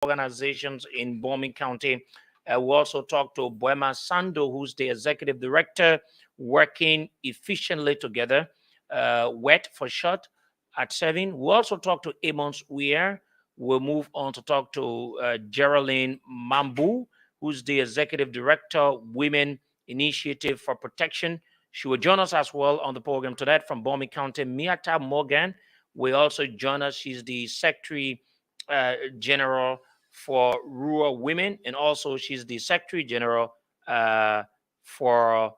organizations in Bombing County. We also talked to Boema Sando, who's the executive director, working efficiently together, WET for short, at 7. We also talked to Amos Weir. We'll move on to talk to Geraldine Mambu, who's the executive director, Women Initiative for Protection. She will join us as well on the program tonight from Bombing County. Miata Morgan will also join us. She's the Secretary General for Rural Women, and also she's the Secretary General for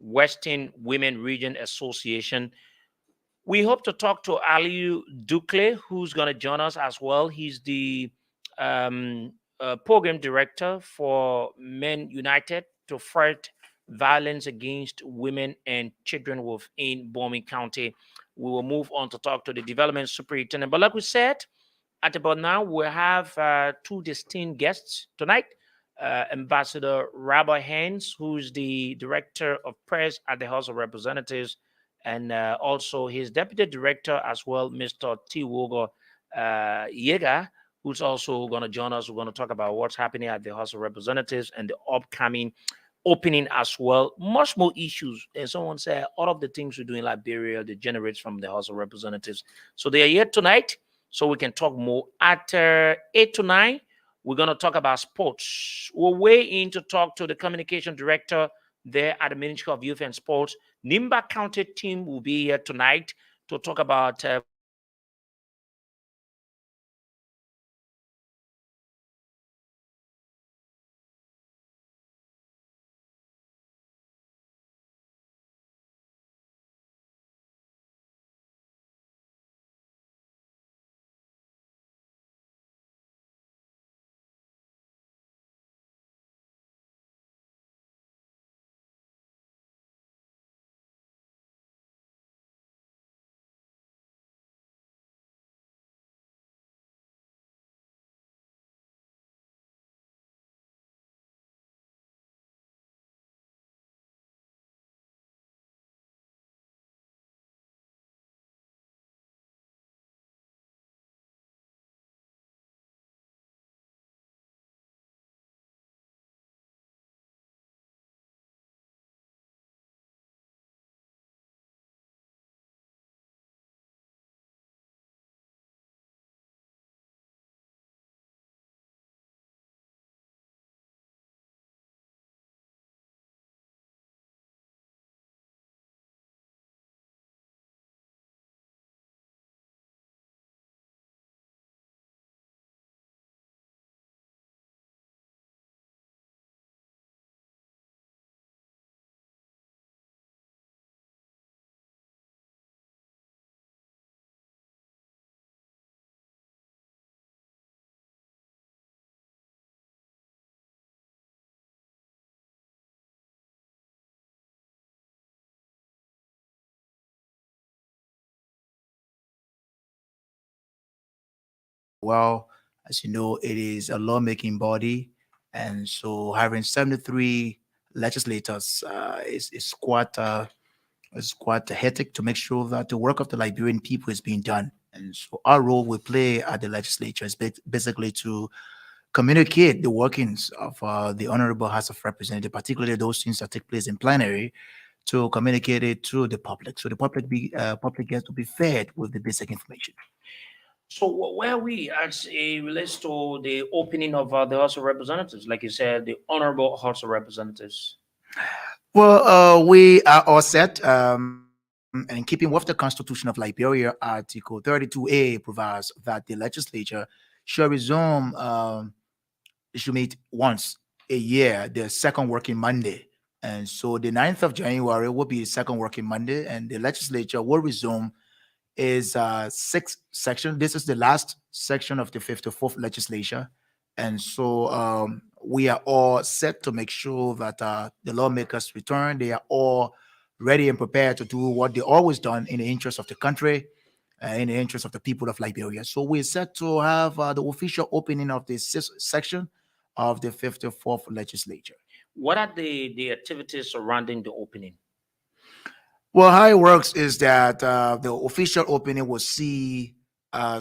Western Women Region Association. We hope to talk to Aliu Dukle, who's going to join us as well. He's the program director for Men United to fight violence against women and children within Bombing County. We will move on to talk to the development superintendent. But like we said, at about now, we have two distinct guests tonight. Ambassador Rabbi Haynes, who's the director of press at the House of Representatives, and also his deputy director as well, Mr. T. Wogo Yega, who's also going to join us. We're going to talk about what's happening at the House of Representatives and the upcoming opening as well. Much more issues. And someone said all of the things we do in Liberia that generates from the House of Representatives. So they are here tonight, so we can talk more. At 8 to 9, we're going to talk about sports. We're way in to talk to the communication director there at the Ministry of Youth and Sports. Nimba County team will be here tonight to talk about Well, as you know, it is a lawmaking body, and so having 73 legislators is quite hectic to make sure that the work of the Liberian people is being done. And so our role we play at the legislature is basically to communicate the workings of the Honorable House of Representatives, particularly those things that take place in plenary, to communicate it to the public, so the public gets to be fed with the basic information. so where we as it relates to the opening of the House of Representatives, like you said, the Honorable House of Representatives. Well, we are all set, and in keeping with the Constitution of Liberia, Article 32A provides that the legislature shall resume, should meet once a year, the second working Monday. And so the 9th of January will be the second working Monday, and the legislature will resume is sixth section. This is the last section of the 54th legislature. And so we are all set to make sure that the lawmakers return. They are all ready and prepared to do what they always done in the interest of the country, in the interest of the people of Liberia. So we're set to have the official opening of the sixth section of the 54th legislature. What are the activities surrounding the opening? Well, how it works is that the official opening will see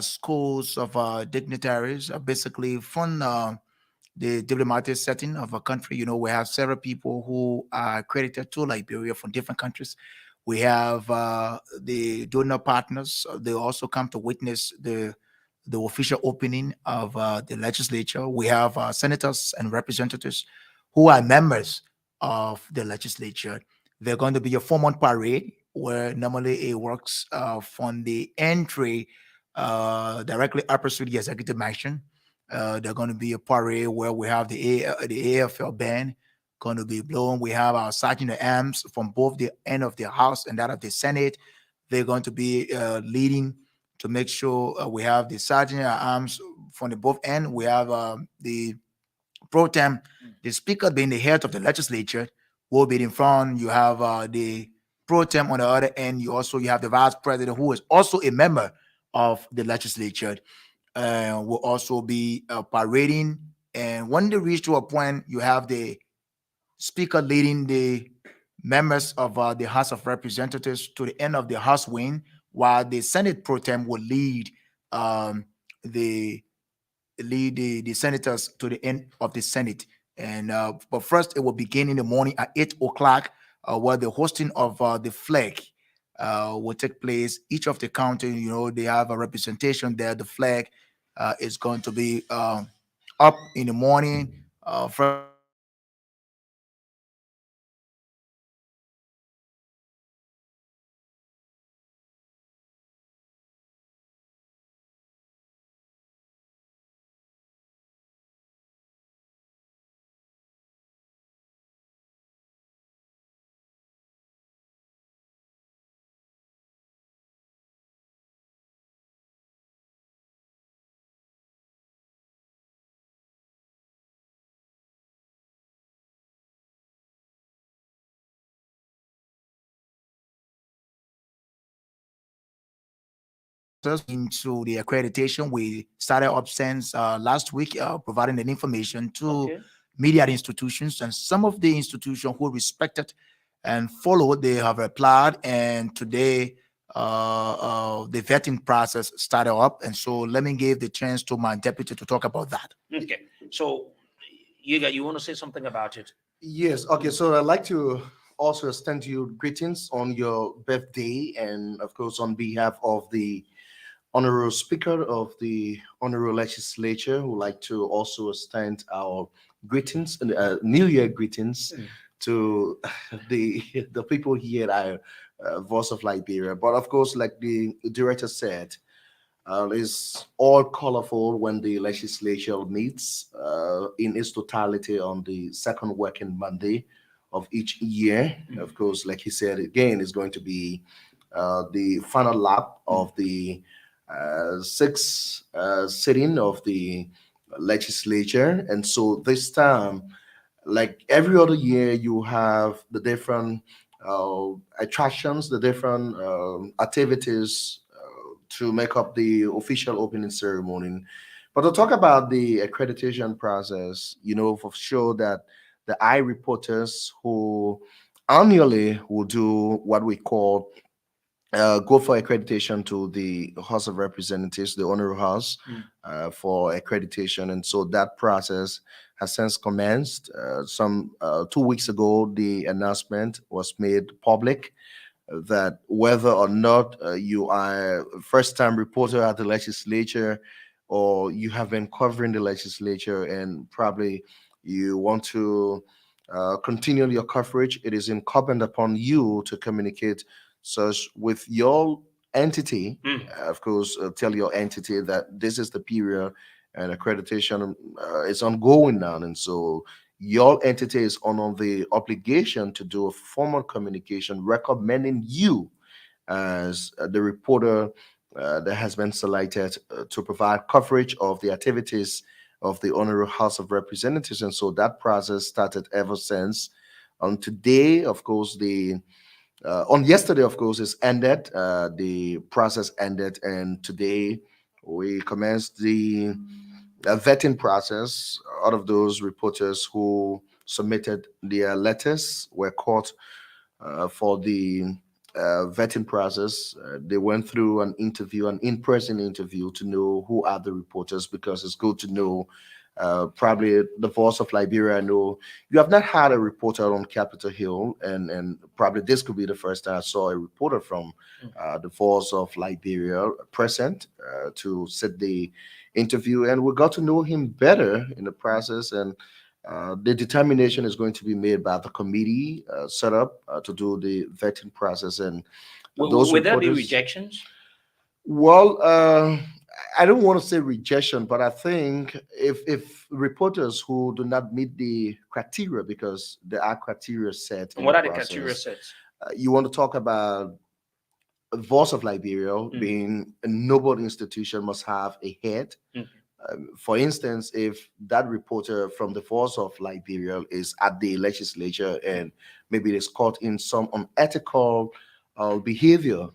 schools of dignitaries, basically from the diplomatic setting of a country. We have several people who are accredited to Liberia from different countries. We have the donor partners. They also come to witness the official opening of the legislature. We have senators and representatives who are members of the legislature. They're going to be a 4 month parade where normally it works from the entry directly opposite the executive mansion. They're going to be a parade where we have the AFL band going to be blown. We have our sergeant at arms from both the end of the House and that of the Senate. They're going to be leading to make sure we have the sergeant at arms from the both end. We have the pro tem, the speaker being the head of the legislature will be in front. You have the pro tem on the other end. You have the vice president who is also a member of the legislature. Will also be parading. And when they reach to a point, you have the speaker leading the members of the House of Representatives to the end of the House wing, while the Senate pro tem will um, the the senators to the end of the Senate. And but first, it will begin in the morning at 8 o'clock, where the hosting of the flag will take place. Each of the county, they have a representation there. The flag is going to be up in the morning. First, it will begin with into the accreditation. We started up since last week, providing the information to Okay. media institutions, and some of the institutions who respected and followed, they have applied, and today the vetting process started up. And so let me give the chance to my deputy to talk about that. Okay. So you want to say something about it? Yes. Okay. So I'd like to also extend you greetings on your birthday, and of course, on behalf of the Honorable Speaker of the Honorable Legislature, who would like to also extend our greetings and New Year greetings to the people here at our Voice of Liberia. But of course, like the director said, is all colorful when the legislature meets in its totality on the second working Monday of each year. Of course, like he said, again, is going to be the final lap of the sixth sitting of the legislature. And so this time, like every other year, you have the different attractions, the different activities to make up the official opening ceremony. But to talk about the accreditation process, for sure that the I reporters who annually will do what we call go for accreditation to the House of Representatives, the Honorable House, for accreditation. And so that process has since commenced. Some 2 weeks ago, the announcement was made public that whether or not you are a first time reporter at the legislature or you have been covering the legislature and probably you want to continue your coverage, it is incumbent upon you to communicate such with your entity. Of course, tell your entity that this is the period and accreditation is ongoing now. And so your entity is on the obligation to do a formal communication recommending you as the reporter that has been selected to provide coverage of the activities of the Honorable House of Representatives. And so that process started ever since. On today, of course, the on yesterday, of course, is ended. The process ended, and today we commenced the vetting process. Out of those reporters who submitted their letters were caught for the vetting process. They went through an interview, an in-person interview, to know who are the reporters, because it's good to know. Probably the Voice of Liberia. I know you have not had a reporter on Capitol Hill, and probably this could be the first time I saw a reporter from the Voice of Liberia present to set the interview, and we got to know him better in the process. And the determination is going to be made by the committee set up to do the vetting process, and those Will there be reporters. rejections? Well, I don't want to say rejection, but I think if reporters who do not meet the criteria, because there are criteria set And in what the are the criteria process, sets? you want to talk about Voice of Liberia Mm, being a noble institution must have a head. mm. For instance, if that reporter from the Voice of Liberia is at the legislature and maybe it is caught in some unethical behavior,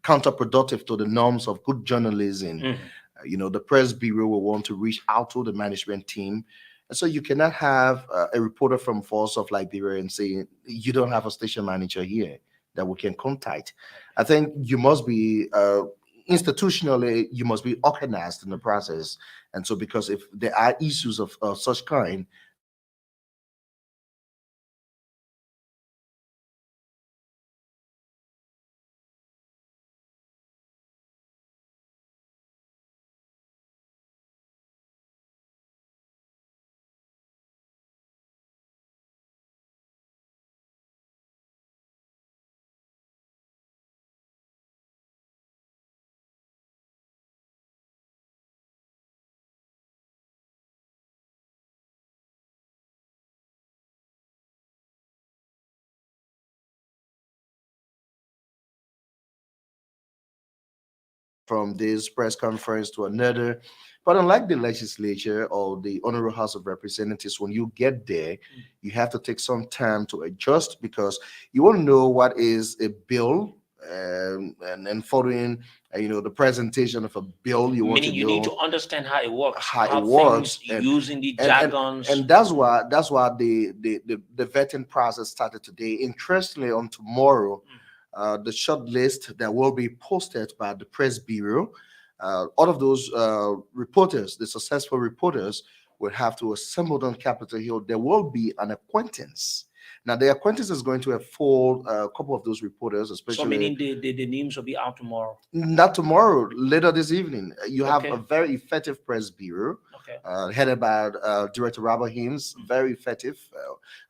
counterproductive to the norms of good journalism, Mhm. the press bureau will want to reach out to the management team. And so you cannot have a reporter from Voice of Liberia and say, you don't have a station manager here that we can contact. I think you must be institutionally, you must be organized in the process. And so, because if there are issues of such kind, from this press conference to another. But unlike the legislature or the Honorable House of Representatives, when you get there, you have to take some time to adjust, because you want to know what is a bill. And then following, the presentation of a bill, you want to Meaning you need know to understand how it works, how it how things works, using the and and jargons. and that's why the vetting process started today. Interestingly, on tomorrow, the short list that will be posted by the press bureau, all of those reporters, the successful reporters, will have to assemble on Capitol Hill. There will be an acquaintance. Now, the acquaintance is going to unfold a couple of those reporters, So especially meaning the names will be out tomorrow. not tomorrow, later this evening. You have a Okay. very effective press bureau Okay. headed by Director Robert Himes, very effective,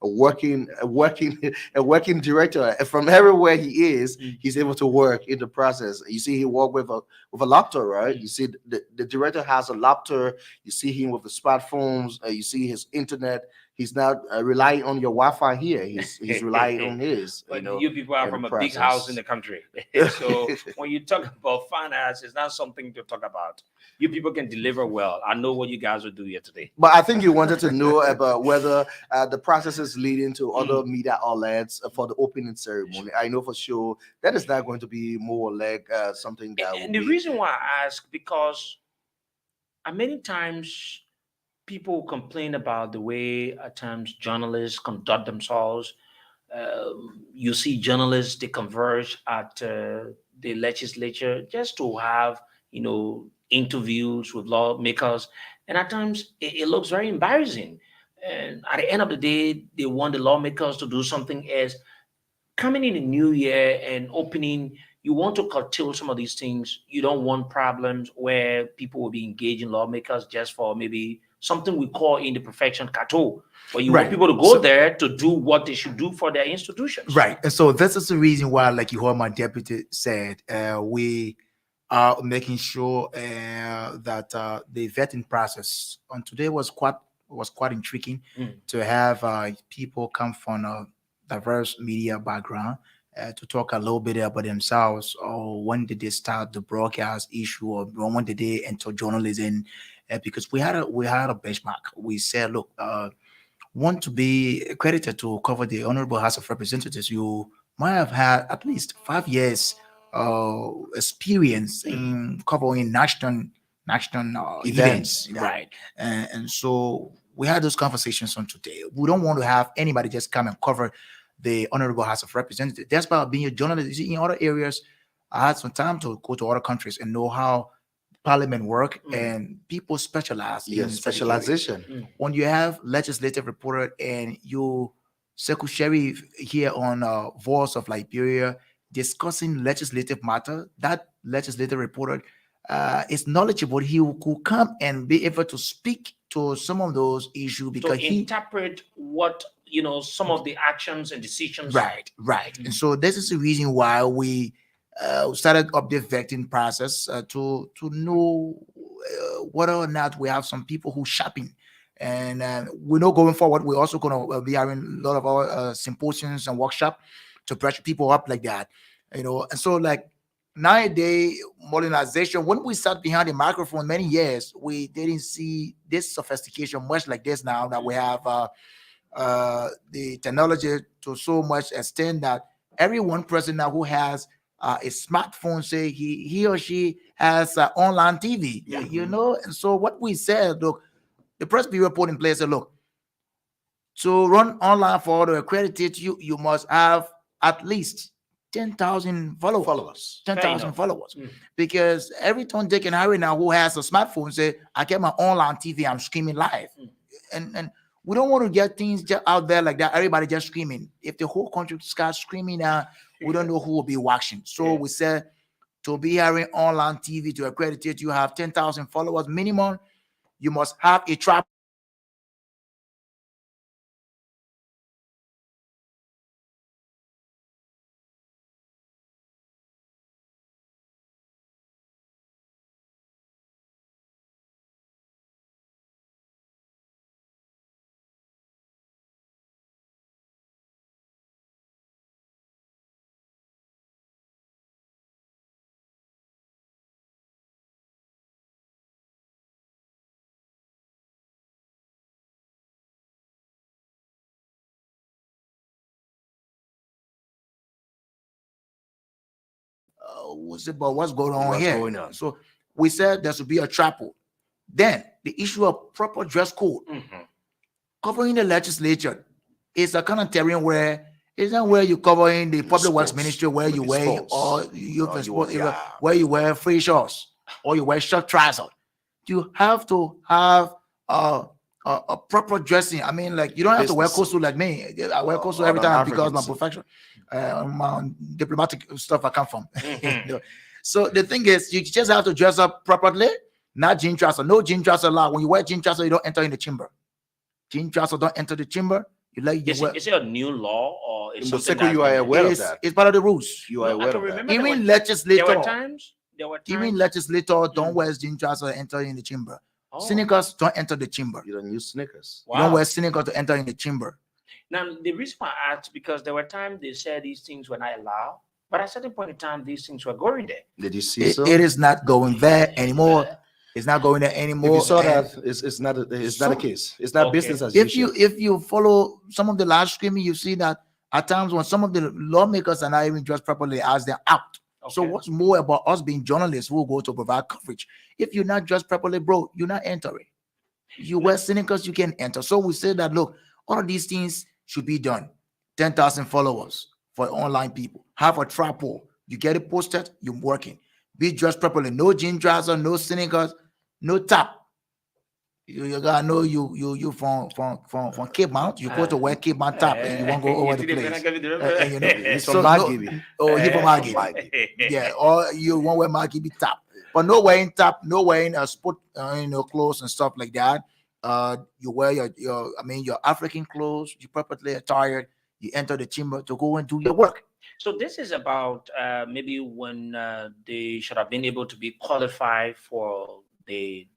a working director. From everywhere he is, Mm. he's able to work in the process. You see, he work with a laptop, right? You see, the director has a laptop. You see him with the smartphones. You see his internet. He's not relying on your Wi-Fi here. He's relying on his, But you people are in the from a big house in process. the country. So when you talk about finance, it's not something to talk about. You people can deliver well. I know what you guys will do here today. But I think you wanted to know about whether the process is leading to other media outlets for the opening ceremony. I know for sure that is not going to be more like something that will And the be. reason why I ask, because many times people complain about the way at times journalists conduct themselves. You see journalists, they converge at the legislature just to have, interviews with lawmakers. And at times it looks very embarrassing. And at the end of the day, they want the lawmakers to do something as coming in the new year and opening. You want to curtail some of these things. You don't want problems where people will be engaging lawmakers just for maybe something we call in the profession kato, but you want Right. people to go So there to do what they should do for their institutions. right. And so this is the reason why, like you heard my deputy said, we are making sure that the vetting process on today was quite intriguing Mm. to have people come from a diverse media background to talk a little bit about themselves, or when did they start the broadcast issue, or when did they enter journalism, because we had a benchmark. We said, look, want to be accredited to cover the Honorable House of Representatives, you might have had at least 5 years experience Mm. in covering national Events. events. Right. And so we had those conversations on today. We don't want to have anybody just come and cover the Honorable House of Representatives. That's about being a journalist. You see, in other areas, I had some time to go to other countries and know how parliament work, and people specialize in Yes, certain areas. specialization. When you have legislative reporter and you Sekou Sherif here on Voice of Liberia discussing legislative matter, that legislative reporter is knowledgeable. He could come and be able to speak to some of those issues To because he interpret what some of the actions and decisions. right. And so this is the reason why we started up the vetting process to know whether or not we have some people who shopping. And we know going forward, we're also going to be having a lot of our symposiums and workshop to brush people up like that, And so, like nowadays, modernization. When we sat behind the microphone many years, we didn't see this sophistication much like this now that we have. The technology to so much extent that every one person now who has a smartphone, say he or she has online TV, And so what we said, look, the press bureau put in place, said, look, to run online for to accredit you, you must have at least 10,000 followers. 10,000 followers. Because every Tom, Dick, and Harry now who has a smartphone say, I get my online TV, I'm streaming live. And we don't want to get things just out there like that. Everybody just screaming. If the whole country starts screaming now, we don't know who will be watching. So we said to be having online TV to accredit it, you have 10,000 followers minimum. You must have a tripod. That tripod must be was about what's going on What's here. going on? So we said there should be a tripod. Then the issue of proper dress code covering the legislature is a kind of terrain where it's not where you cover in the public works ministry where you wear or where you wear free shorts or you wear short trousers. You have to have a proper dressing. I mean, like you don't have to wear costume like me. I wear costume every time because my profession, my diplomatic stuff I come from. So the thing is, you just have to dress up properly. Not jean trouser. No jean trouser allowed. When you wear jean trouser, you don't enter in the chamber. Jean trouser don't enter the chamber. Is it a new law or is something Sekou, you are aware of that? It's part of the rules. You are aware of that. Even legislator. There were times. Even legislator don't wear jean trouser to enter in the chamber. Sneakers don't enter the chamber. You don't use sneakers. You don't wear sneakers to enter in the chamber. Now, the reason why I asked, because there were times they said these things were not allowed, but at a certain point in time, these things were going there. Did you see so? It is not going there anymore. It's not going there anymore. If you saw that, it's not the case. It's not business as usual. If you follow some of the live streaming, you see that at times when some of the lawmakers are not even dressed properly as they're out. So what's more about us being journalists who go to provide coverage? If you're not dressed properly, bro, you're not entering. You wear sneakers, you can enter. So we say that, look, all of these things should be done. 10,000 followers for online people. Have a tripod. You get it posted, you're working. Be dressed properly. No jean trouser, no sneakers, no tap. You gotta know you from Cape Mount. You're supposed to wear Cape Mount tap and you won't go over the place. He's from Margibi. Oh, he from Margibi. Yeah, or you won't wear Margibi tap. But no wearing tap, no wearing sport clothes and stuff like that. You wear your African clothes, you properly attired, you enter the chamber to go and do your work. So this is about maybe when they should have been able to be qualified for the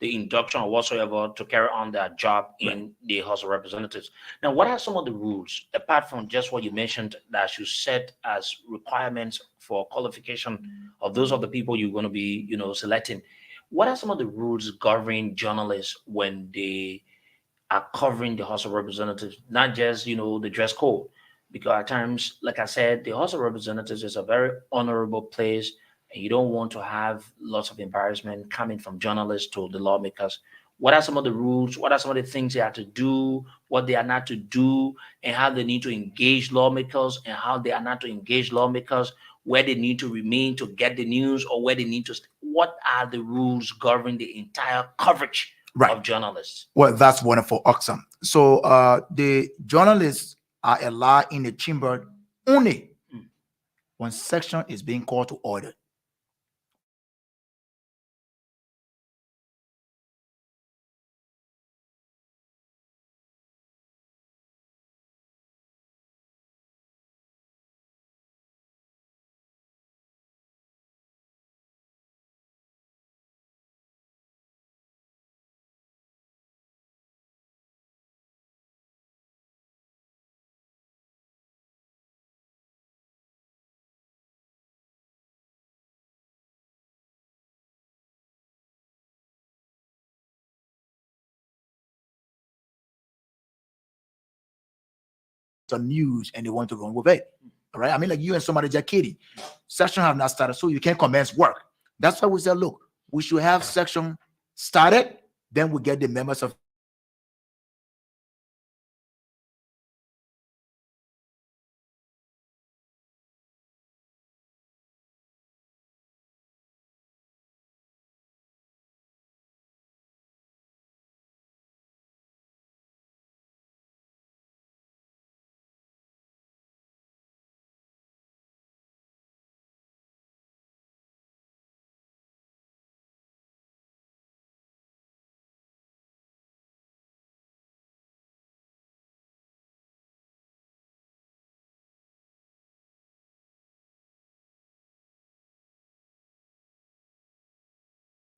induction or whatsoever to carry on their job in the House of Representatives. Now, what are some of the rules, apart from just what you mentioned, that you set as requirements for qualification of those of the people you're going to be, selecting? What are some of the rules governing journalists when they are covering the House of Representatives? Not just, the dress code, because at times, like I said, the House of Representatives is a very honorable place. And you don't want to have lots of embarrassment coming from journalists to the lawmakers. What are some of the rules? What are some of the things they are to do? What they are not to do, and how they need to engage lawmakers, and how they are not to engage lawmakers, where they need to remain to get the news, or where they need to. What are the rules governing the entire coverage Right. of journalists? Well, that's wonderful. Awesome. So the journalists are allowed in the chamber only Mm. when section is being called to order. The news and they want to run with it. All right. I mean, like you and somebody just kidding. Section have not started, so you can't commence work. That's why we said, look, we should have section started, then we get the members of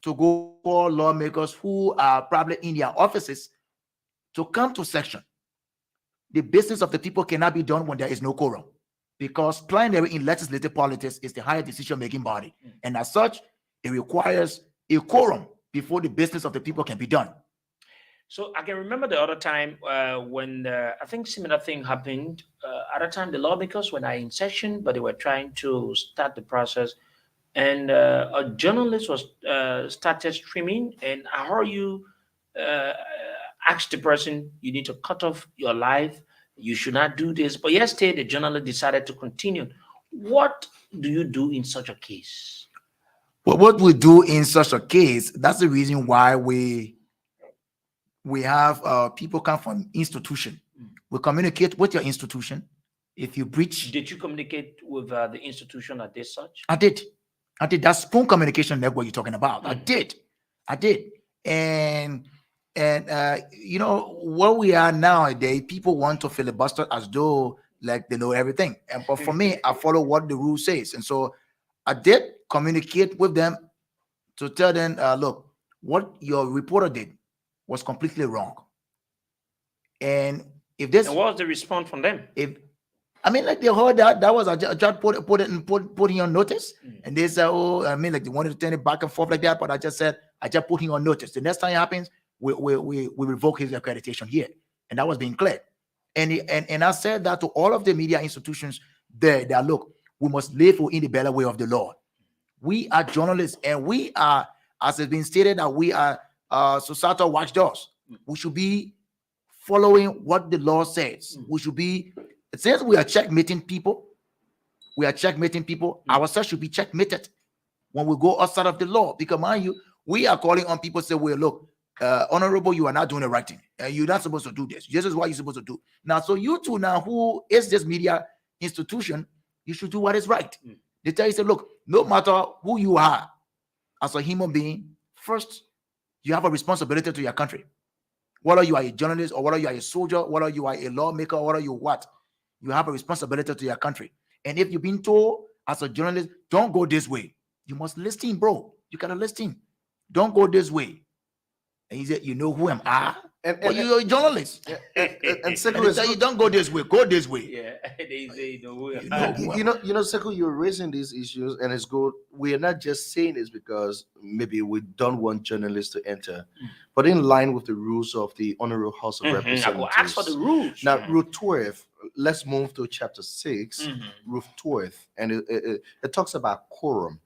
to go for lawmakers who are probably in their offices to come to section. The business of the people cannot be done when there is no quorum, because plenary in legislative politics is the higher decision-making body, and as such, it requires a quorum before the business of the people can be done. So I can remember the other time when I think similar thing happened. At the time, the lawmakers were not in session, but they were trying to start the process, and a journalist was started streaming, and I heard you uh, ask the person, "You need to cut off your life. You should not do this." But yesterday, the journalist decided to continue. What do you do in such a case? But what we do in such a case, that's the reason why we have people come from institution. We communicate with your institution. If you breach, Did you communicate with the institution at this such? I did. I did. That spoon communication network you're talking about. I did. And you know where we are nowadays, people want to filibuster as though like they know everything. And but for me, I follow what the rule says. And so I did communicate with them to tell them, look, what your reporter did was completely wrong. And if this, And what was the response from them? if I mean, like they heard that was a judge put him on notice, and they said, oh, I mean, like they wanted to turn it back and forth like that, but I just said I just put him on notice. The next time it happens, we revoke his accreditation here, and that was being cleared. And I said that to all of the media institutions there that look, we must live within the better way of the law. We are journalists, and we are, as has been stated, that we are societal watchdogs. We should be following what the law says. We should be, since we are checkmating people, ourselves should be checkmated when we go outside of the law. Because mind you, we are calling on people say, well, look, honorable, you are not doing the right thing. You're not supposed to do this. This is what you're supposed to do. Now, so you two now, who is this media institution, you should do what is right. They tell you, say, look, no matter who you are as a human being, first, you have a responsibility to your country. Whether you are a journalist or whether you are a soldier, whether you are a lawmaker, whether you what, you have a responsibility to your country. And if you've been told as a journalist, don't go this way, you must listen, bro. You gotta listen. Don't go this way. And he said, you know who am I? Well, you're a journalist. And second, And they tell you, don't go this way, go this way. Yeah, they say no. You know who am I? Sekou, you're raising these issues, and it's good. We are not just saying this because maybe we don't want journalists to enter, but in line with the rules of the Honorable House of I Representatives. will ask for the rules. Now, Rule 12. Let's move to chapter 6, Rule 12, and it talks about quorum.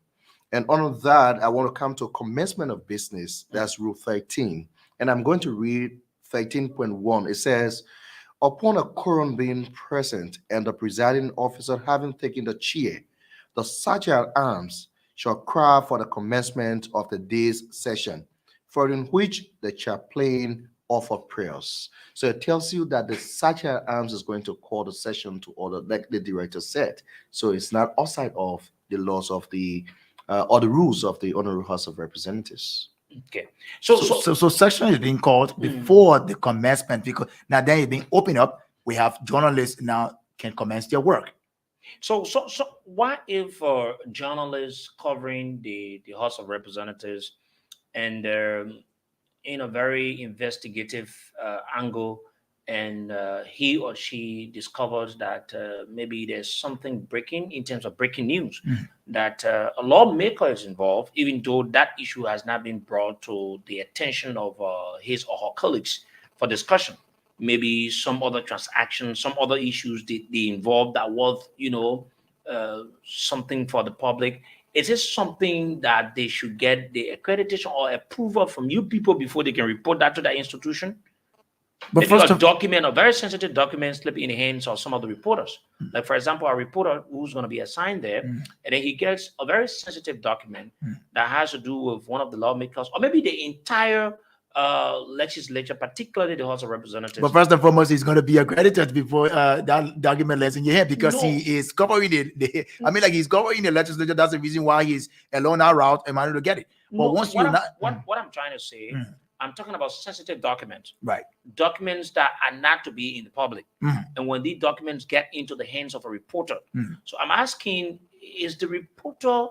And on that, I want to come to commencement of business. That's Rule 13. And I'm going to read 13.1. It says, upon a quorum being present and the presiding officer having taken the chair, the sergeant at arms shall cry for the commencement of the day's session, following which the chaplain offer prayers. So it tells you that the sergeant at arms is going to call the session to order, like the director said. So it's not outside of the laws of the or the rules of the Honorary House of Representatives. Okay. So section is being called before the commencement, because now then it's being opened up. We have journalists now can commence their work. So what if journalists covering the House of Representatives and in a very investigative angle, and he or she discovers that maybe there's something breaking in terms of breaking news, that a lawmaker is involved, even though that issue has not been brought to the attention of his or her colleagues for discussion. Maybe some other transaction, some other issues they involved that was, something for the public. Is this something that they should get the accreditation or approval from you people before they can report that to the institution? But Maybe first a of document, a very sensitive document, slip in the hands of some of the reporters. Like, for example, a reporter who's going to be assigned there, and then he gets a very sensitive document that has to do with one of the lawmakers, or maybe the entire legislature, particularly the House of Representatives. But first and foremost, he's going to be accredited before that document lands in your hand, because No. he is covering like he's covering the legislature. That's the reason why he's alone out route and managed to get it. But No, once what you're I'm, not what I'm trying to say, I'm talking about sensitive documents, right, documents that are not to be in the public. And when these documents get into the hands of a reporter, so I'm asking, is the reporter,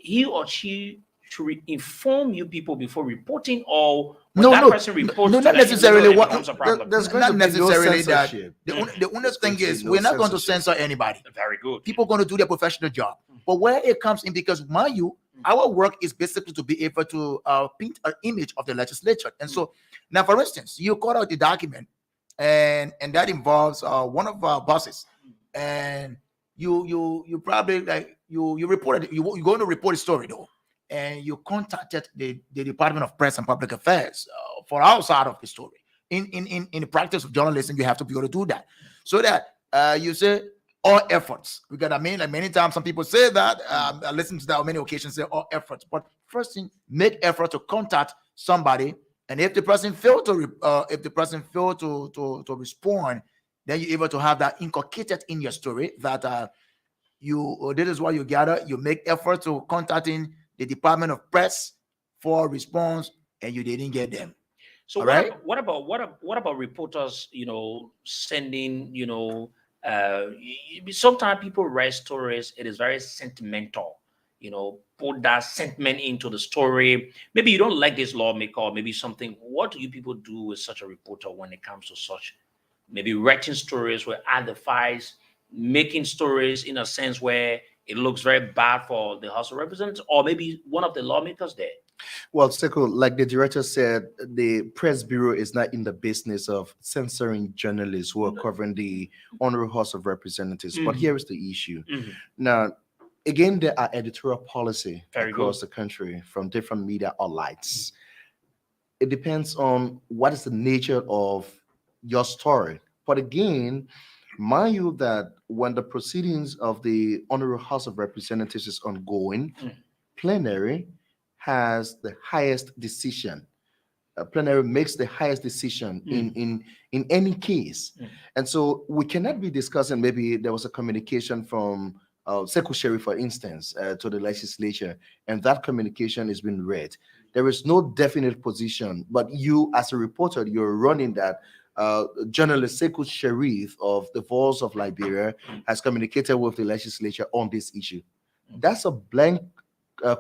he or she should inform you people before reporting, or when that person reports no, to not the necessarily. individual, it What becomes a problem? There's going not to be no necessarily that. censorship. The only There's thing going to is be no we're not going to censorship. censor anybody. Very good. People going to do their professional job. But where it comes in, because mind you, our work is basically to be able to paint an image of the legislature. And so now, for instance, you call out the document, and that involves one of our bosses, and you probably like you reported you're going to report a story though, and you contacted the Department of Press and Public Affairs for our side of the story. In the practice of journalism, you have to be able to do that, so that you say all efforts. Because I mean, like many times, some people say that. I listen to that on many occasions. Say all efforts, but first thing, make effort to contact somebody, and if the person failed to respond, then you're able to have that inculcated in your story that this is what you gather. You make effort to contacting the Department of Press for a response, and you didn't get them. So All right. what about reporters? Sending. Sometimes people write stories. It is very sentimental. Put that sentiment into the story. Maybe you don't like this lawmaker, or maybe something. What do you people do with such a reporter when it comes to such, maybe writing stories where advice, making stories in a sense where it looks very bad for the House of Representatives, or maybe one of the lawmakers there? Well, Seko, like the director said, the press bureau is not in the business of censoring journalists who are covering the Honorary House of Representatives. But here is the issue. Now, again, there are editorial policy across the country from different media outlets. It depends on what is the nature of your story. But again, mind you that when the proceedings of the Honorary House of Representatives is ongoing, plenary has the highest decision. Plenary makes the highest decision in any case. And so we cannot be discussing, maybe there was a communication from Secretary, for instance, to the legislature, and that communication has been read. There is no definite position, but you, as a reporter, you're running that. Journalist Sekou Sharif of the Voice of Liberia has communicated with the legislature on this issue. That's a blank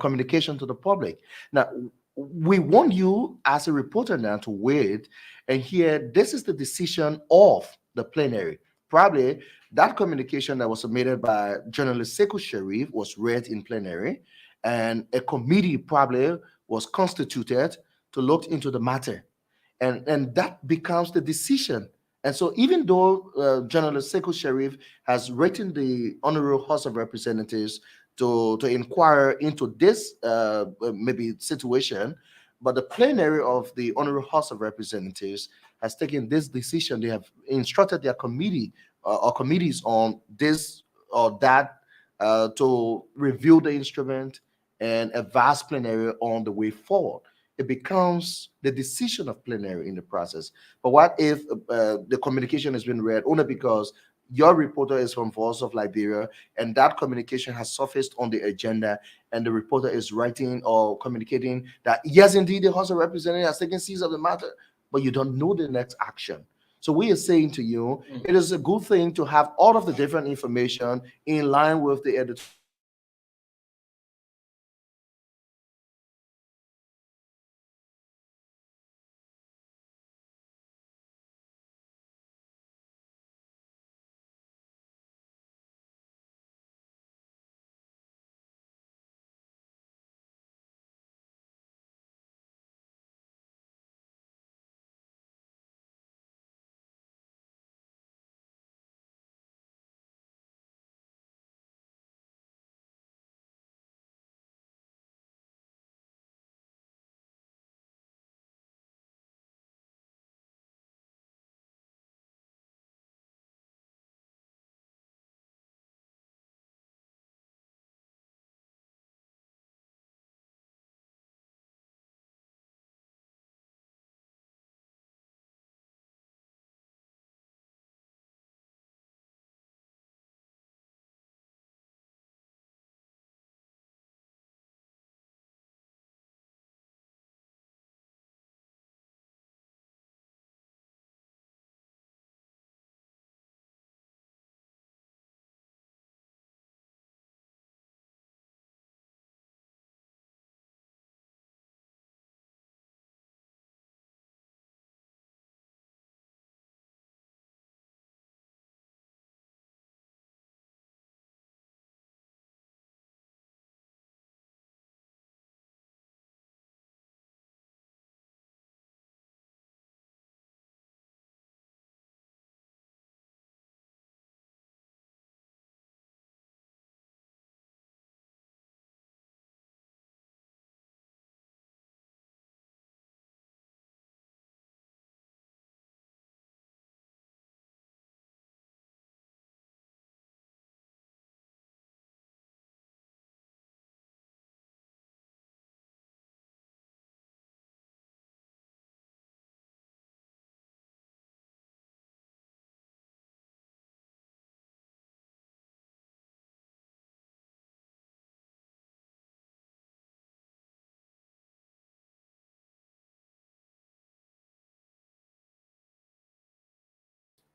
communication to the public. Now, we want you as a reporter now to wait and hear this is the decision of the plenary. Probably that communication that was submitted by journalist Sekou Sharif was read in plenary, and a committee probably was constituted to look into the matter. And that becomes the decision. And so even though journalist Sekou Sharif has written the Honorary House of Representatives to inquire into this maybe situation, But the plenary of the Honorable House of Representatives has taken this decision. They have instructed their committee or committees on this or that to review the instrument and advise plenary on the way forward. It becomes the decision of plenary in the process. But what if the communication has been read only because your reporter is from Voice of Liberia and that communication has surfaced on the agenda and the reporter is writing or communicating that yes, indeed, the House of Representatives has taken seize of the matter, but you don't know the next action. So we are saying to you, it is a good thing to have all of the different information in line with the editorial guidelines and the information that the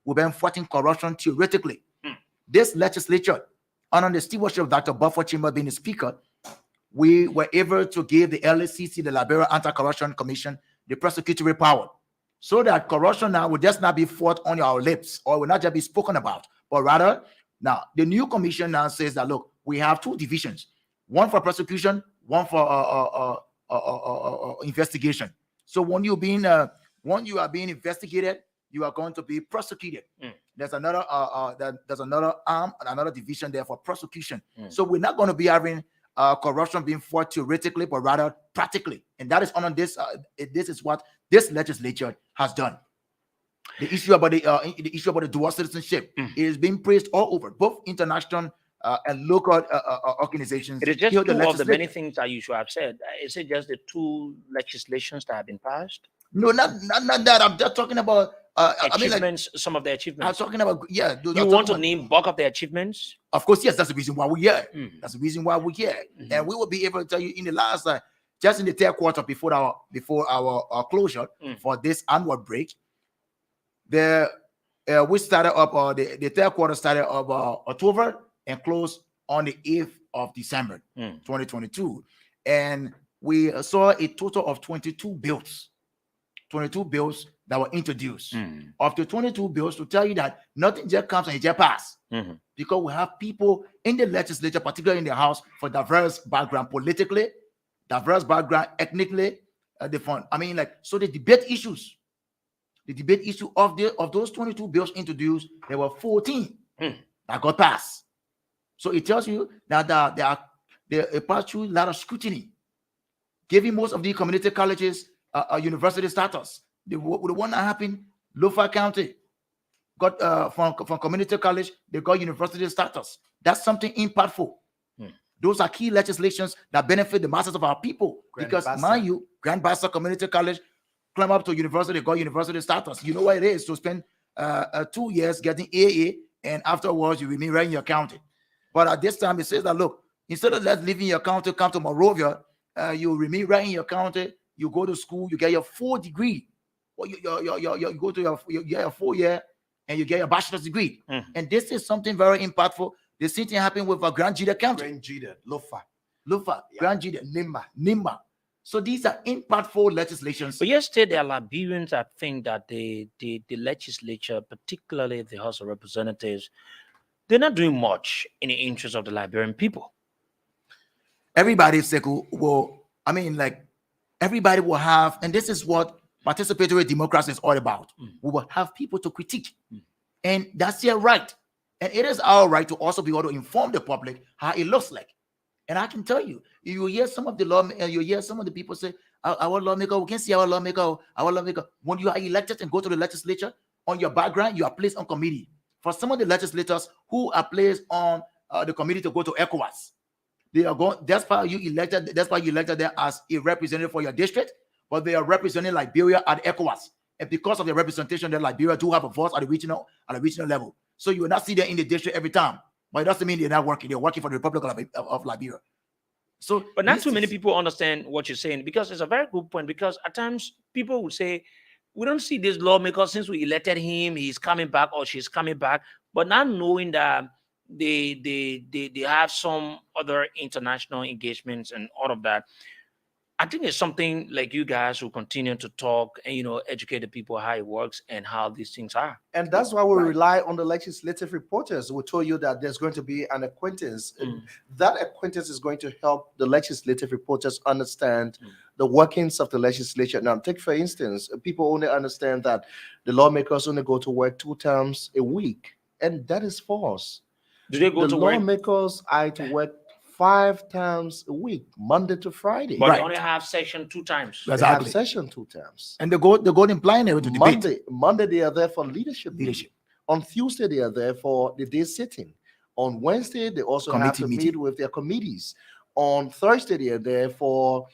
we've been fighting corruption theoretically. This legislature, under the stewardship of Dr. Buffer Chimba being the speaker, we were able to give the LACC, the Liberia Anti-Corruption Commission, the prosecutory power, so that corruption now will just not be fought on our lips or will not just be spoken about, but rather now the new commission now says that look, we have two divisions, one for prosecution, one for investigation. So when you are being investigated, you are going to be prosecuted. There's another there's another arm and another division there for prosecution. So we're not going to be having corruption being fought theoretically, but rather practically. And that is on this. This is what this legislature has done. The issue about the issue about the dual citizenship is being praised all over, both international and local organizations. It is just two of the many things that you should have said. Is it just the two legislations that have been passed? No, not that. I'm just talking about achievements. I mean, some of the achievements. I'm talking about You want to name bulk of the achievements? Of course, yes. That's the reason why we're here. That's the reason why we're here, and we will be able to tell you in the last, just in the third quarter before our closure for this annual break. We started up the third quarter started up October and closed on the 8th of December 2022, and we saw a total of 22 bills that were introduced. Of the 22 bills, to tell you that nothing just comes and it just passes, because we have people in the legislature, particularly in the House, for diverse background politically, diverse background ethnically, different. I mean, so the debate issues of those 22 bills introduced, there were 14 that got passed. So it tells you that they passed through a lot of scrutiny. giving most of the community colleges a university status. The one that happened, Lofa County got from community college, they got university status. That's something impactful. Those are key legislations that benefit the masses of our people. Grand Because, Bassa. mind you, Grand Bassa Community College climb up to university, got university status. You know what it is to spend 2 years getting AA, and afterwards you remain right in your county. But at this time, it says that, look, instead of let's leave in your county, come to Monrovia, you remain right in your county, you go to school, you get your full degree. Well, you go to you get your 4 year, and you get your bachelor's degree. And this is something very impactful. The same thing happened with Grand Jida County. Grand Jida, Lofa, Grand Jida, Nimba. Nimba. So these are impactful legislations. But yesterday, there are Liberians that think that the legislature, particularly the House of Representatives, they're not doing much in the interest of the Liberian people. Everybody, Sekou, everybody will have, and this is what participatory democracy is all about. We will have people to critique. And that's their right. And it is our right to also be able to inform the public how it looks like. And I can tell you, you hear some of the law, you hear some of the people say, our lawmaker, we can see our lawmaker. When you are elected and go to the legislature, on your background, you are placed on committee. For some of the legislators who are placed on the committee to go to ECOWAS, they are going. That's why you elected them as a representative for your district, but they are representing Liberia at ECOWAS. And because of their representation, that Liberia do have a voice at the regional level. So you will not see them in the district every time. But it doesn't mean they're not working. They're working for the Republic of Liberia. So, but not too many people understand what you're saying, because it's a very good point. Because at times people will say, we don't see this lawmaker since we elected him, he's coming back or she's coming back, but not knowing that they have some other international engagements and all of that. I think it's something like you guys will continue to talk and educate the people how it works and how these things are. And that's why we rely on the legislative reporters. We told you that there's going to be an acquaintance. That acquaintance is going to help the legislative reporters understand the workings of the legislature. Now, take for instance, people only understand that the lawmakers only go to work 2 times a week, and that is false. Do they go to work? Lawmakers are to work 5 times a week, Monday to Friday. But they only have session 2 times. They have session 2 times. And they go in plenary to debate. Monday they are there for leadership. On Tuesday they are there for the day sitting. On Wednesday they also have to meet with their committees. On Thursday they are there for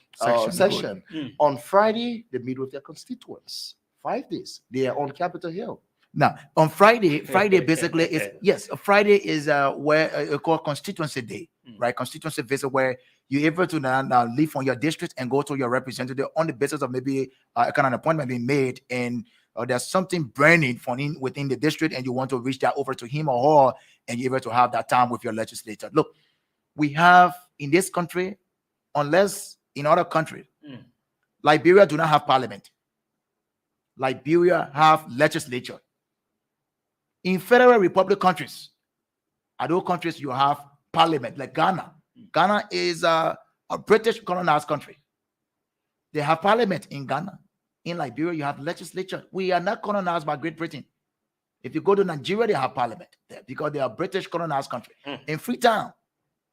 session. On Friday they meet with their constituents. 5 days they are on Capitol Hill. Now, on Friday basically is Friday is where called constituency day, right? Constituency visit, where you're able to now leave from your district and go to your representative on the basis of maybe a kind of appointment being made, and there's something burning within the district, and you want to reach that over to him or her, and you're able to have that time with your legislator. Look, we have in this country, unless in other countries, Liberia do not have parliament. Liberia have legislature. In federal republic countries, at those countries you have parliament, like Ghana. Ghana is a British colonized country. They have parliament in Ghana. In Liberia, you have legislature. We are not colonized by Great Britain. If you go to Nigeria, they have parliament there because they are a British colonized country. In Freetown,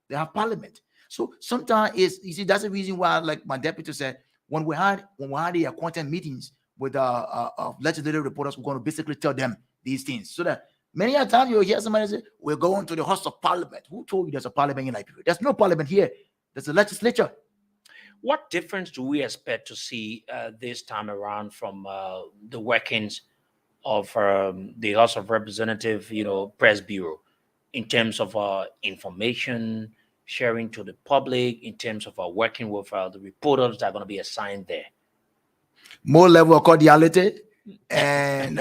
they have parliament. So sometimes that's the reason why, like my deputy said, when we had the appointed meetings with legislative reporters, we're going to basically tell them these things, so that many a time you'll hear somebody say, we're going to the House of Parliament. Who told you there's a parliament in Liberia? There's no parliament here. There's a legislature. What difference do we expect to see this time around from the workings of the House of Representatives, press bureau, in terms of information sharing to the public, in terms of working with the reporters that are going to be assigned there? More level of cordiality. And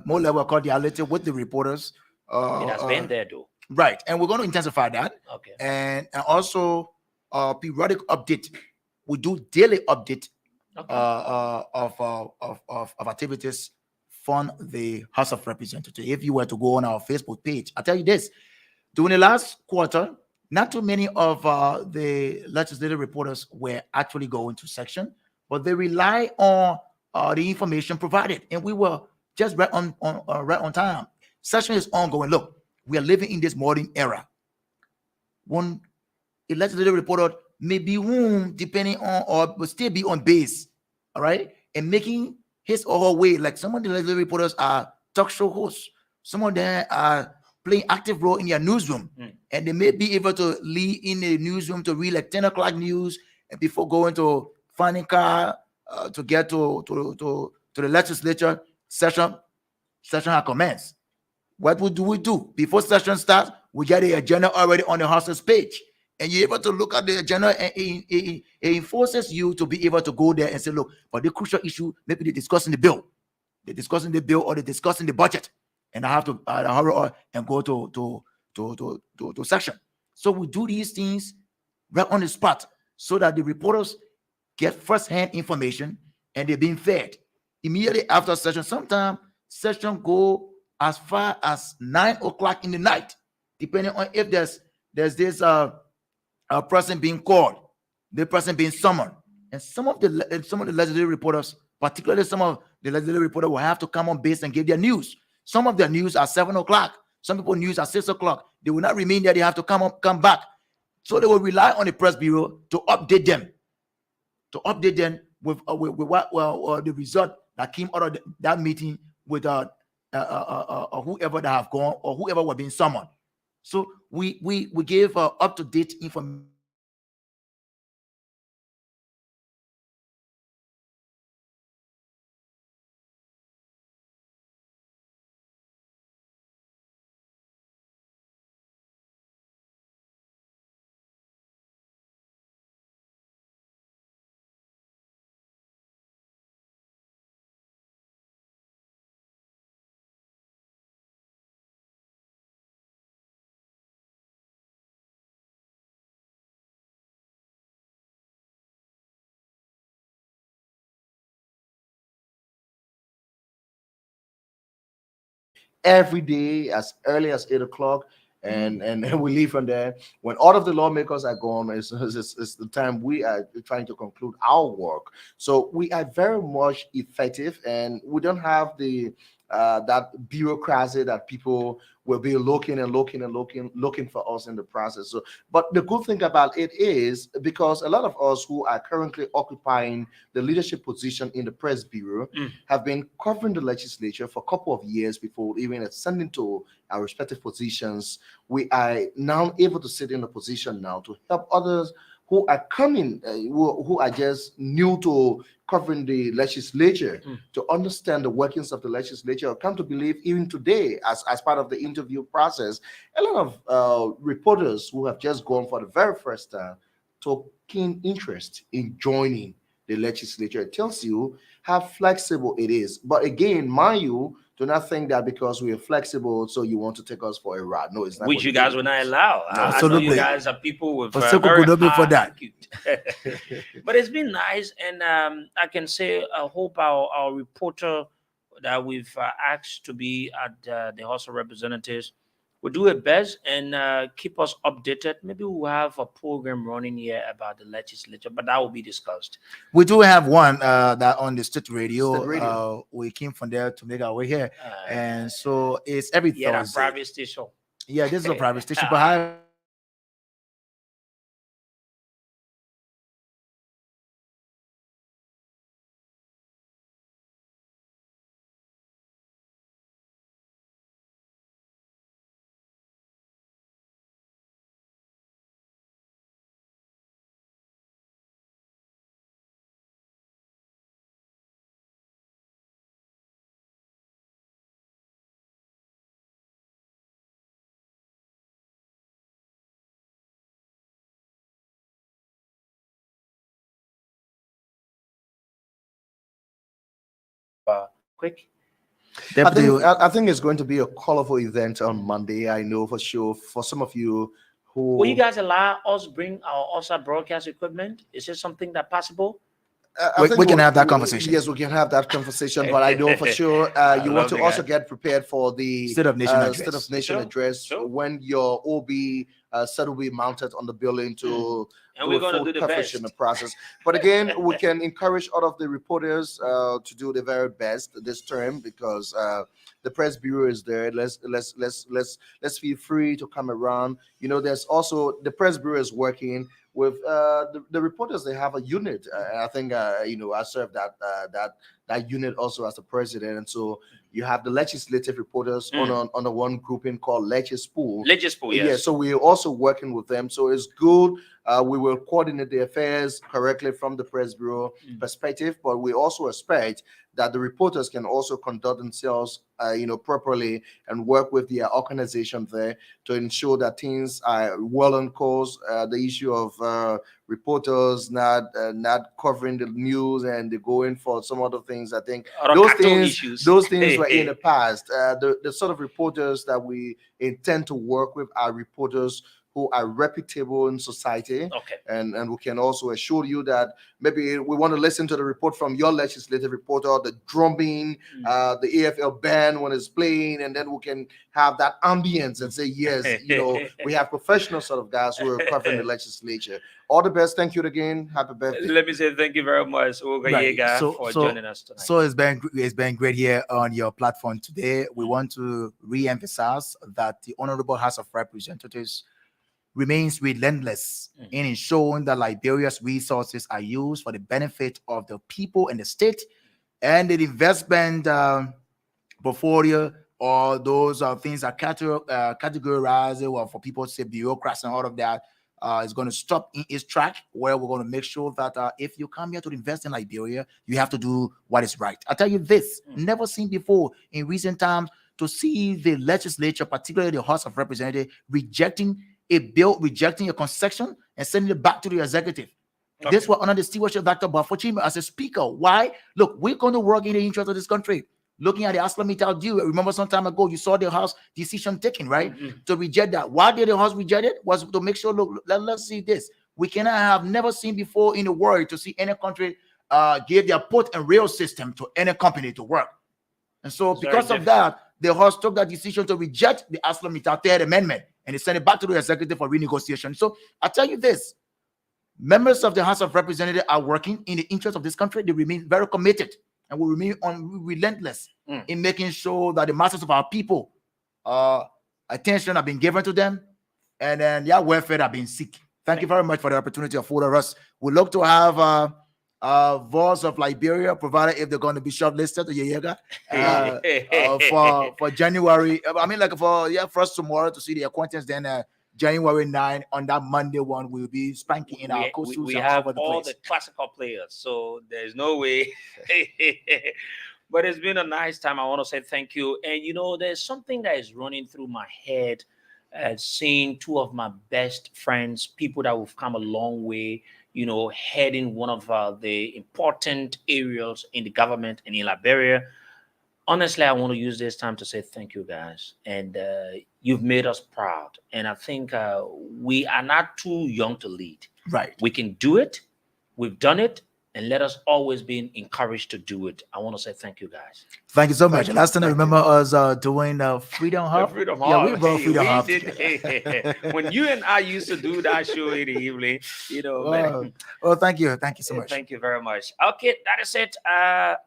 more level of cordiality with the reporters. It has been there, though. Right, and we're going to intensify that. Okay. And also periodic update. We do daily update of activities from the House of Representatives. If you were to go on our Facebook page, I'll tell you this: during the last quarter, not too many of the legislative reporters were actually going to section, but they rely on the information provided, and we were just right on time. Session is ongoing. Look, we are living in this modern era. When a legislative reporter may be home depending on or will still be on base, all right, and making his or her way. Like some of the legislative reporters are talk show hosts, some of them are playing active role in their newsroom, and they may be able to lead in the newsroom to read like 10 o'clock news and before going to finding car to get to the legislature session. Session has commenced. What do we do? Before session starts, we get the agenda already on the house's page. And you're able to look at the agenda and it forces you to be able to go there and say, look, for the crucial issue, maybe they're discussing the bill. They're discussing the bill or they're discussing the budget. And I have to hurry on and go to section. So we do these things right on the spot so that the reporters get first-hand information and they're being fed immediately after session. Sometimes session go as far as 9 o'clock in the night, depending on if there's this a person being called, the person being summoned, and some of the legislative reporters, particularly some of the legislative reporters, will have to come on base and give their news. Some of their news are 7 o'clock. Some people news at 6 o'clock. They will not remain there. They have to come back. So they will rely on the press bureau to update them, with what the result that came out of that meeting with whoever that have gone or whoever were being summoned. So we gave up to date information. every day as early as 8 o'clock, and we leave from there. When all of the lawmakers are gone, it's the time we are trying to conclude our work. So we are very much effective, and we don't have the that bureaucracy that people will be looking for us in the process. So, but the good thing about it is because a lot of us who are currently occupying the leadership position in the press bureau have been covering the legislature for a couple of years before even ascending to our respective positions. We are now able to sit in a position now to help others who are coming, who are just new to covering the legislature, to understand the workings of the legislature. Come to believe, even today, as part of the interview process, a lot of reporters who have just gone for the very first time took keen interest in joining the legislature. It tells you how flexible it is. But again, mind you, do not think that because we are flexible, so you want to take us for a ride. No, it's not. Which you guys will not allow. No, I know you absolutely. guys are people with Oseko very could not be for high that. IQ. But it's been nice, and I can say I hope our reporter that we've asked to be at the House of Representatives will do it best and keep us updated. Maybe we'll have a program running here about the legislature, but that will be discussed. We do have one that on the state radio. State radio. We came from there to make our way here, Uh, and so it's every yeah, that Thursday. private station. Yeah, this is a private station, but however, Quick. Deputy, I think it's going to be a colorful event on Monday. I know for sure. For some of you who Will you guys allow us bring our OSA broadcast equipment? Is it something that possible? I we think can have that conversation. Yes, we can have that conversation. But I know for sure you want to also get prepared for the State of Nation address. State of Nation Sure, address sure. when your OB set will be mounted on the building to And do we're a gonna full do the coverage in the best. process. But again, we can encourage all of the reporters to do the very best this term, because the press bureau is there. Let's feel free to come around. There's also the press bureau is working with the reporters. They have a unit. I think I serve that unit also as the president, and so you have the legislative reporters on a one grouping called Legispool. Legispool, Yeah, yes. so we're also working with them. So it's good. We will coordinate the affairs correctly from the press bureau perspective, but we also expect that the reporters can also conduct themselves, properly, and work with their organization there to ensure that things are well on course. The issue of reporters not covering the news and they going for some other things. I think Or those cattle things issues. those things were in the past. The sort of reporters that we intend to work with are reporters who are reputable in society, Okay. and we can also assure you that maybe we want to listen to the report from your legislative reporter, the drumming, the AFL band when it's playing, and then we can have that ambience and say, yes, we have professional sort of guys who are covering the legislature. All the best. Thank you again. Happy birthday. Let me say thank you very much, Uga Right. Yega, So for so joining us tonight. so it's been great here on your platform today. We want to re-emphasize that the Honorable House of Representatives remains relentless in ensuring that Liberia's resources are used for the benefit of the people and the state, and the investment portfolio, or those things are categorized, or for people to say bureaucrats and all of that, is going to stop in its track, where we're going to make sure that if you come here to invest in Liberia, you have to do what is right. I tell you this, never seen before in recent times, to see the legislature, particularly the House of Representatives, rejecting a bill, rejecting a concession, and sending it back to the executive. Okay. This was under the stewardship of Dr. Bafochima as a speaker. Why? Look, we're going to work in the interest of this country. Looking at the ArcelorMittal deal, remember some time ago, you saw the House decision taken, right? To reject that. Why did the House reject it? Was to make sure, look, let's see this. We cannot have never seen before in the world to see any country give their put and rail system to any company to work. And so It's because very of that, the House took that decision to reject the ArcelorMittal Third Amendment, and they sent it back to the executive for renegotiation. So I tell you this, members of the House of Representatives are working in the interest of this country. They remain very committed and will remain relentless in making sure that the masses of our people, attention have been given to them, and then their welfare have been seek. Thank you very much for the opportunity afforded us. We look to have voice of Liberia, provided if they're going to be shortlisted to Yega for January. I mean, like for us tomorrow to see the acquaintance. Then January 9 on that Monday one, we'll be spanking in our costumes. We all have over the all place. the classical players, so there's no way. But it's been a nice time. I want to say thank you. And there's something that is running through my head, seeing two of my best friends, people that have come a long way, heading one of the important areas in the government and in Liberia. Honestly, I want to use this time to say thank you, guys. And you've made us proud. And I think we are not too young to lead. Right. We can do it. We've done it. And let us always be encouraged to do it. I want to say thank you, guys. Thank you so much. Last time I remember us doing Freedom Hub. Freedom Yeah, Hub. we brought Freedom We Hub. did. When you and I used to do that show in the evening, man. Oh, thank you. Thank you so much. Thank you very much. Okay, that is it.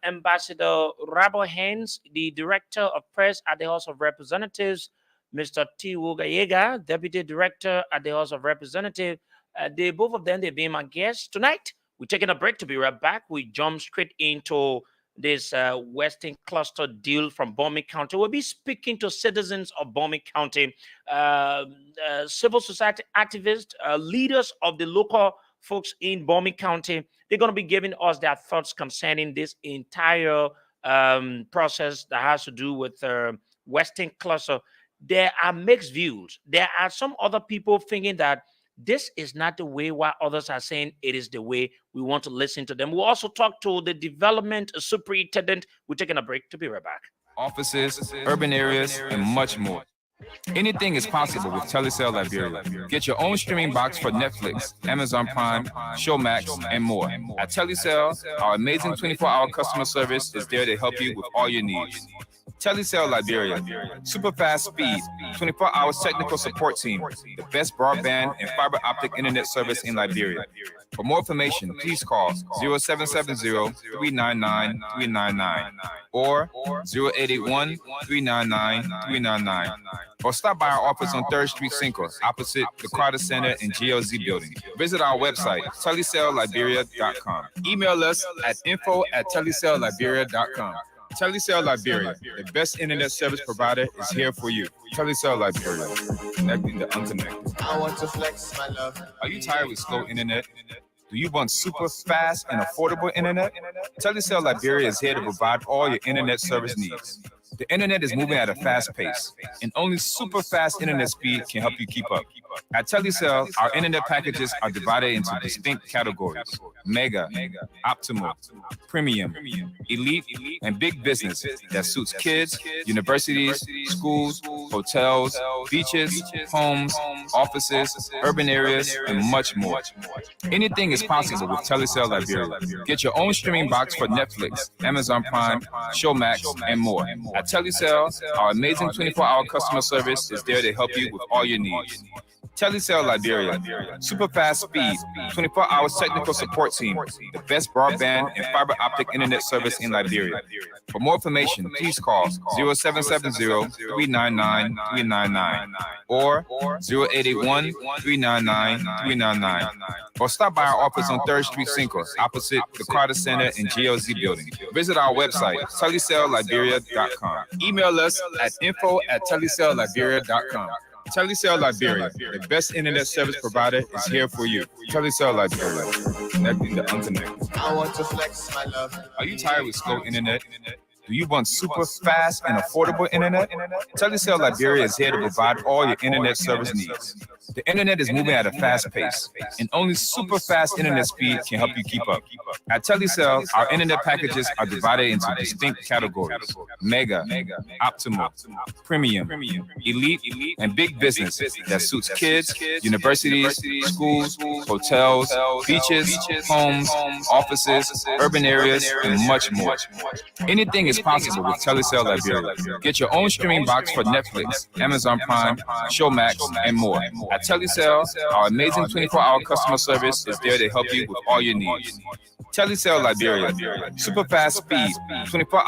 Ambassador Rabo Haynes, the Director of Press at the House of Representatives, Mr. T. Wugayega, Deputy Director at the House of Representatives. Both of them, they've been my guests tonight. We're taking a break. To be right back. We jump straight into this Western Cluster deal from Bombay County. We'll be speaking to citizens of Bombay County, civil society activists, leaders of the local folks in Bombay County. They're going to be giving us their thoughts concerning this entire process that has to do with Western Cluster. There are mixed views. There are some other people thinking that this is not the way, while others are saying it is the way. We want to listen to them. We'll also talk to the development superintendent. We're taking a break. To be right back. Offices, urban areas, and much more. Anything is possible with Telecel Liberia. Get your own streaming box for Netflix, Amazon Prime, Showmax, and more. At Telecel, our amazing 24-hour customer service is there to help you with all your needs. Telecel Liberia, super fast speed, 24 hours technical support team, the best broadband and fiber optic internet service in Liberia. For more information, please call 0770-399-399 or 0881-399-399 or stop by our office on 3rd Street Cinco, opposite the Carter Center and GLZ building. Visit our website, telecellliberia.com. Email us at info@telecellliberia.com. Telecel Liberia, the best internet service provider, is here for you. Telecel Liberia, connecting the unconnected. I want to flex my love. Are you tired with slow internet? Do you want super fast and affordable internet? Telecel Liberia is here to provide all your internet service needs. The internet is moving at a fast pace, and only super fast internet speed can help you keep up. At Telecel, our internet packages are divided into distinct categories: Mega, Optimal, Premium, Elite, and Big Business that suits kids, universities, schools, hotels, beaches, homes, offices, urban areas, and much more. Anything is possible with Telecel Liberia. Get your own streaming box for Netflix, Amazon Prime, Showmax, and more. At Telecel, our amazing 24-hour customer service is there to help you with all your needs. Telecel Liberia, super fast speed, 24 hours technical support team, the best broadband and fiber optic internet service in Liberia. For more information, please call 0770-399-399 or 0881-399-399 or stop by our office on 3rd Street Cinco, opposite the Carter Center and GLZ building. Visit our website, telecellliberia.com. Email us at info@telecellliberia.com. Telecel Liberia, the best internet service provider, is here for you. Telecel Liberia, connecting the unconnected. I want to flex my love. Are you tired with slow internet? Do you want super fast and affordable internet? Telecel Liberia is here to provide all your internet service needs. The internet is moving at a fast pace, and only super fast internet speed can help you keep up. At Telecel, our internet packages are divided into distinct categories: Mega, Optimal, Premium, Elite, and Big Business that suits kids, universities, schools, hotels, beaches, homes, offices, urban areas, and much more. Anything is possible with Telecel Liberia. Get your own streaming box for Netflix, Amazon Prime, Showmax, and more. At Telecel, our amazing 24-hour customer service is there to help you with all your needs. Telecel Liberia, super fast speed, 24